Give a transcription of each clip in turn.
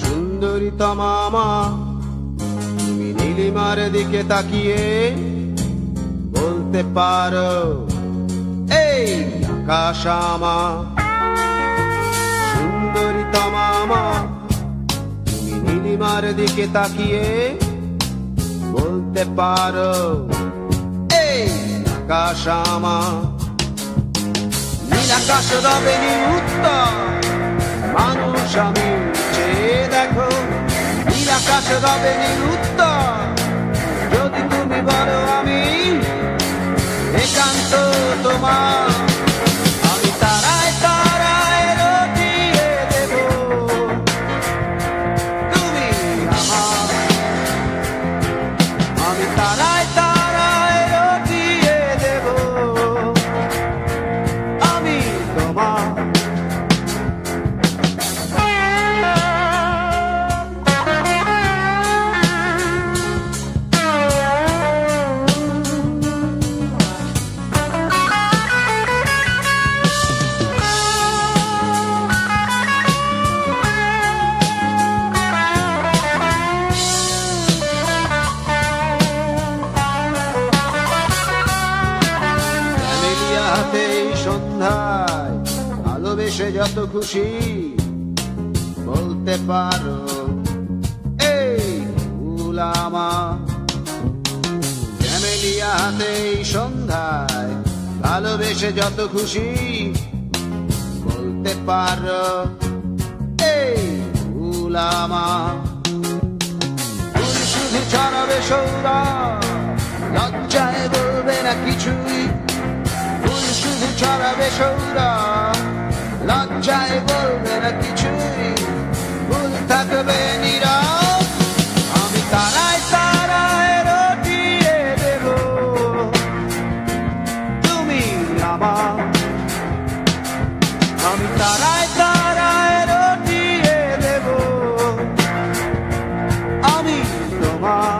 সুন্দরী তমামা তুমি নীলিমার দিকে তাকিয়ে বলতে পারো এই আকাশ আমার। সুন্দরী তমামা তুমি নীলিমার দিকে তাকিয়ে বলতে পারো এই আকাশ আমার। নীল আকাশ রবে নীল উত্তর মানুষ আমি চেয়ে দেখো। নীল আকাশ রবে নীল উত্তর যদি তুমি বলো আমি একান্ত তোমার। আমি তারায় তারায় রটিয়ে দেব তুমি আমার। আমি তারায় তারায় রটিয়ে দেব আমি তোমার। সন্ধ্যায় ভালোবেসে যত খুশি বলতে পারো এই ফুল আমার। ক্যামেলিয়া হাতে সন্ধ্যায় ভালোবেসে যত খুশি বলতে পারো এই ফুল আমার। ফুল শুধু ছড়াবে সৌরভ লজ্জায় বলবে না কিছুই। শুধু ছড়াবে সৌরভ লজ্জায় বলবে না কিছুই। ফুল থাকবে নীরব আমি তারায় তারায় রটিয়ে দেব তুমি আমার। আমি তারায় তারায় রটিয়ে দেব আমি তোমার।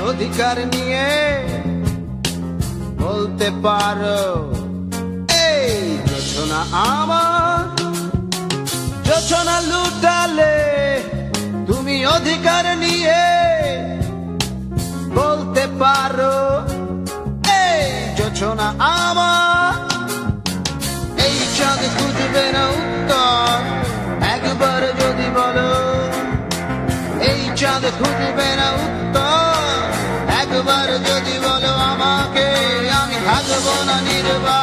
অধিকার নিয়ে বলতে পারো এই জোছনা আমার। জোছনা লুটালে তুমি অধিকার নিয়ে বলতে পারো এই জোছনা আমার। এই চাঁদ খুঁজবে না উত্তর একবার যদি বলো। এই চাঁদ খুঁজবে না উত্তর একবার যদি বলো আমাকে। আমি থাকবো না নির্বাক